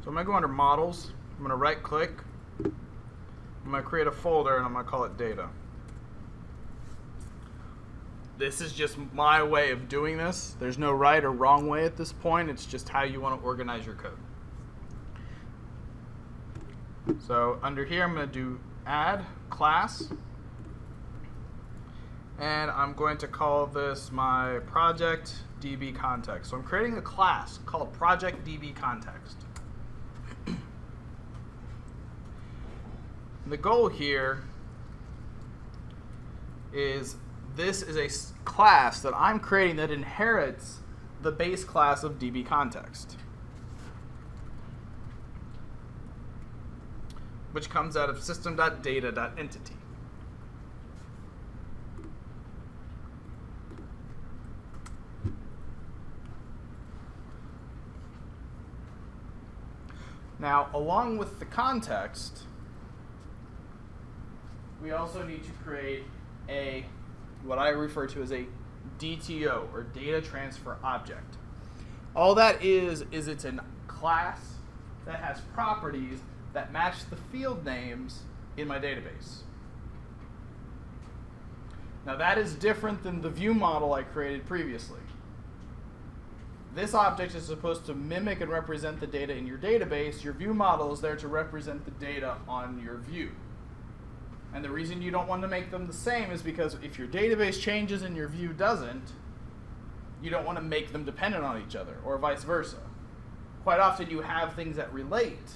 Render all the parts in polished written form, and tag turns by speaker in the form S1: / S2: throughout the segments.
S1: So I'm going to go under Models. I'm going to right click. I'm going to create a folder and I'm going to call it Data. This is just my way of doing this. There's no right or wrong way at this point. It's just how you want to organize your code. So under here, I'm going to do add class. And I'm going to call this my project DB context. So I'm creating a class called project DB context. The goal here is this is a class that I'm creating that inherits the base class of DB context, which comes out of system.data.entity. Now, along with the context, we also need to create a, what I refer to as a DTO, or data transfer object. All that is it's a class that has properties that match the field names in my database. Now that is different than the view model I created previously. This object is supposed to mimic and represent the data in your database. Your view model is there to represent the data on your view. And the reason you don't want to make them the same is because if your database changes and your view doesn't, you don't want to make them dependent on each other, or vice versa. Quite often you have things that relate,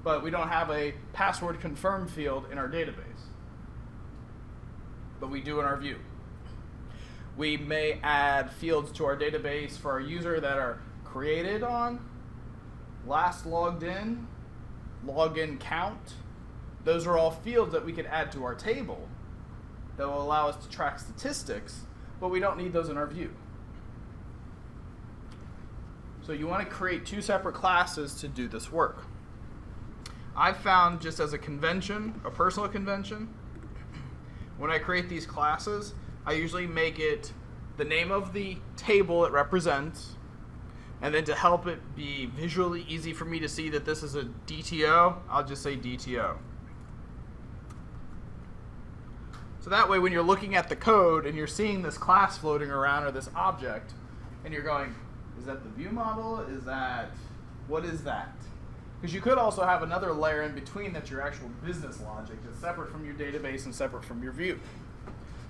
S1: but we don't have a password confirm field in our database. But we do in our view. We may add fields to our database for our user that are created on, last logged in, login count. Those are all fields that we can add to our table that will allow us to track statistics, but we don't need those in our view. So you want to create two separate classes to do this work. I've found, just as a convention, a personal convention, when I create these classes, I usually make it the name of the table it represents, and then to help it be visually easy for me to see that this is a DTO, I'll just say DTO. So that way when you're looking at the code and you're seeing this class floating around or this object, and you're going, is that the view model? Is that, what is that? Because you could also have another layer in between that's your actual business logic that's separate from your database and separate from your view.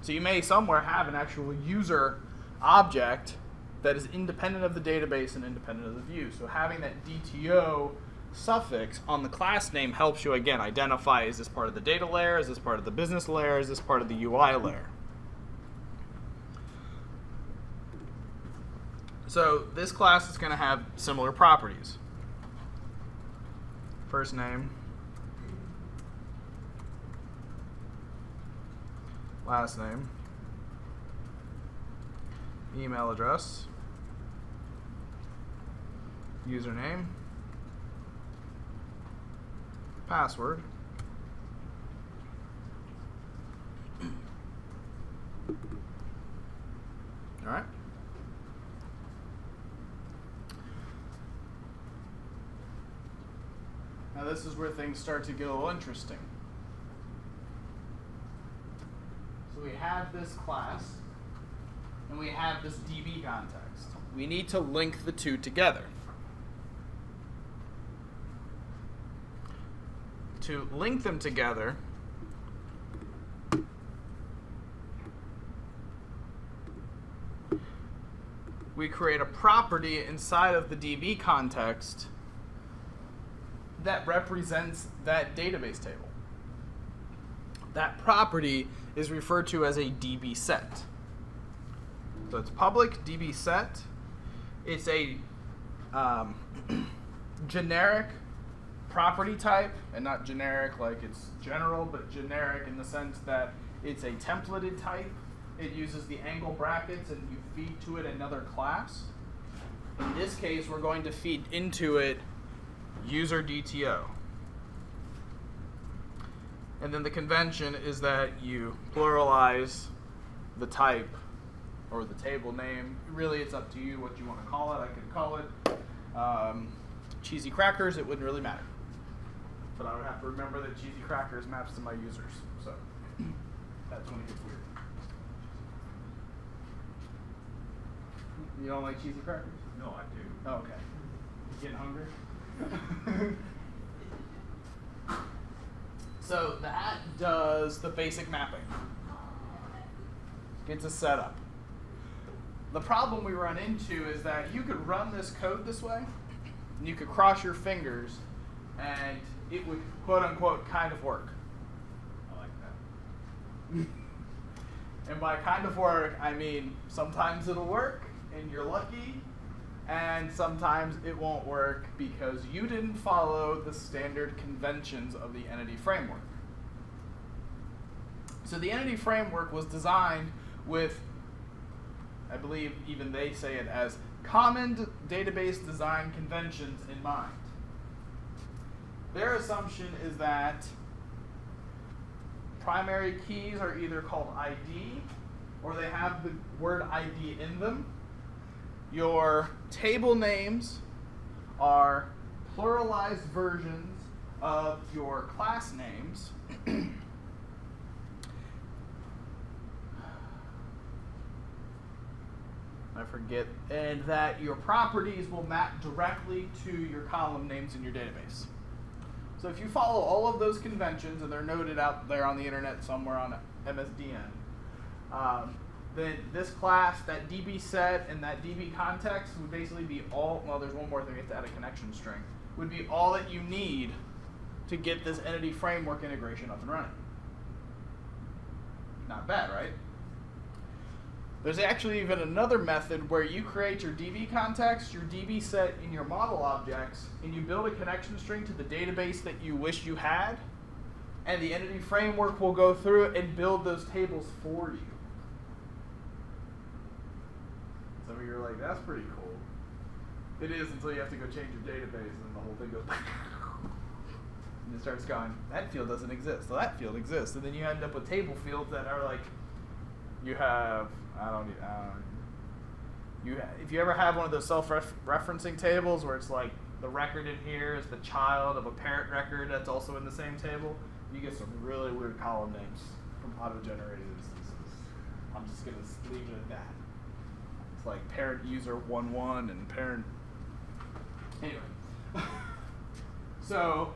S1: So you may somewhere have an actual user object that is independent of the database and independent of the view. So having that DTO suffix on the class name helps you, again, identify, is this part of the data layer, is this part of the business layer, is this part of the UI layer. So this class is going to have similar properties. First name, last name, email address, username, password, all right. Now this is where things start to get a little interesting. So we have this class, and we have this DB context. We need to link the two together. To link them together, we create a property inside of the DB context that represents that database table. That property is referred to as a DB set. So it's public DB set. It's a generic property type, and not generic like it's general, but generic in the sense that it's a templated type. It uses the angle brackets, and you feed to it another class. In this case, we're going to feed into it user DTO. And then the convention is that you pluralize the type or the table name. Really, it's up to you what you want to call it. I could call it cheesy crackers, it wouldn't really matter. But I would have to remember that cheesy crackers maps to my users. So that's when it gets weird. You don't like cheesy crackers?
S2: No, I do.
S1: Oh, okay. You getting hungry? So that does the basic mapping. Gets us set up. The problem we run into is that you could run this code this way, and you could cross your fingers, and it would, quote unquote, kind of work.
S2: I like that.
S1: And by kind of work, I mean sometimes it'll work, and you're lucky, and sometimes it won't work because you didn't follow the standard conventions of the entity framework. So the entity framework was designed with, I believe even they say it as, common database design conventions in mind. Their assumption is that primary keys are either called ID or they have the word ID in them. Your table names are pluralized versions of your class names. I forget, and that your properties will map directly to your column names in your database. So if you follow all of those conventions, and they're noted out there on the internet somewhere on MSDN, then this class, that DB set, and that DB context would basically be all, well, there's one more thing, we have to add a connection string, would be all that you need to get this entity framework integration up and running. Not bad, right? There's actually even another method where you create your DB context, your DB set in your model objects, and you build a connection string to the database that you wish you had, and the entity framework will go through and build those tables for you. Some of you are like, that's pretty cool. It is until you have to go change your database, and then the whole thing goes and it starts going, that field doesn't exist, so that field exists. And then you end up with table fields that are like, you have, if you ever have one of those self-referencing tables where it's like the record in here is the child of a parent record that's also in the same table, you get some really weird column names from auto-generated instances. I'm just going to leave it at that. It's like parent user 11 and parent. Anyway. So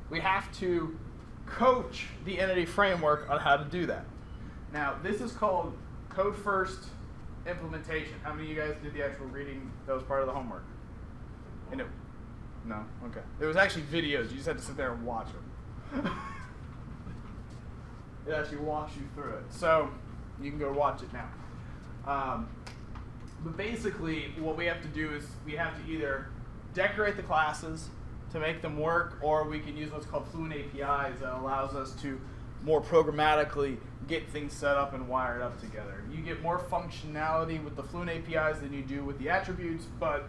S1: we have to coach the entity framework on how to do that. Now, this is called Code First Implementation. How many of you guys did the actual reading that was part of the homework? And it, no? Okay. There was actually videos. You just had to sit there and watch them. It actually walks you through it. So you can go watch it now. But basically, what we have to do is we have to either decorate the classes to make them work, or we can use what's called Fluent APIs that allows us to more programmatically get things set up and wired up together. You get more functionality with the Fluent APIs than you do with the attributes, but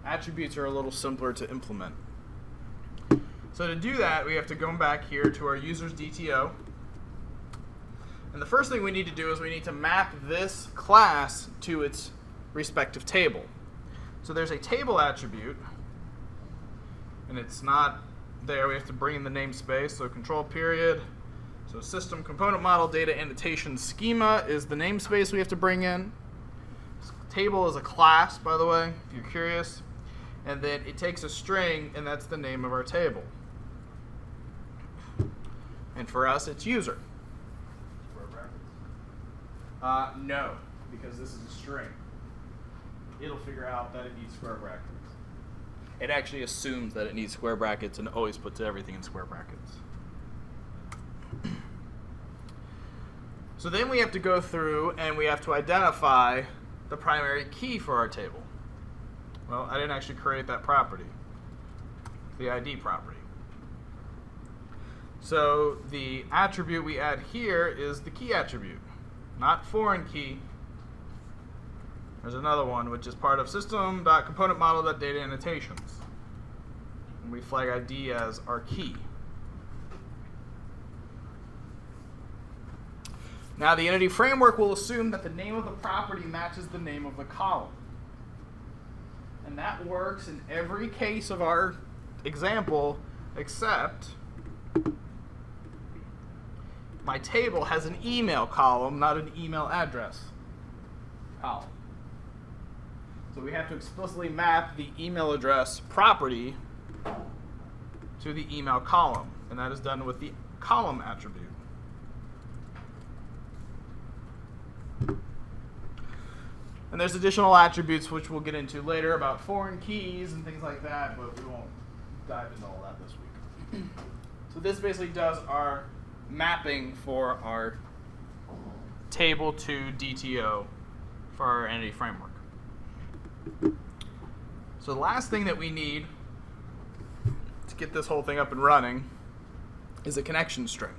S1: attributes are a little simpler to implement. So to do that, we have to go back here to our user's DTO. And the first thing we need to do is we need to map this class to its respective table. So there's a table attribute, and it's not there. We have to bring in the namespace, so control period. So system component model data annotation schema is the namespace we have to bring in. Table is a class, by the way, if you're curious. And then it takes a string, and that's the name of our table. And for us, it's user.
S2: Square brackets?
S1: No, because this is a string. It'll figure out that it needs square brackets. It actually assumes that it needs square brackets and always puts everything in square brackets. So then we have to go through and we have to identify the primary key for our table. Well, I didn't actually create that property, the ID property. So the attribute we add here is the key attribute, not foreign key. There's another one, which is part of system.componentModel.data annotations. And we flag ID as our key. Now the entity framework will assume that the name of the property matches the name of the column. And And that works in every case of our example, except my table has an email column, not an email address column. So we have to explicitly map the email address property to the email column, and that is done with the column attribute. And there's additional attributes which we'll get into later about foreign keys and things like that, but we won't dive into all that this week. So this basically does our mapping for our table to DTO for our entity framework. So the last thing that we need to get this whole thing up and running is a connection string.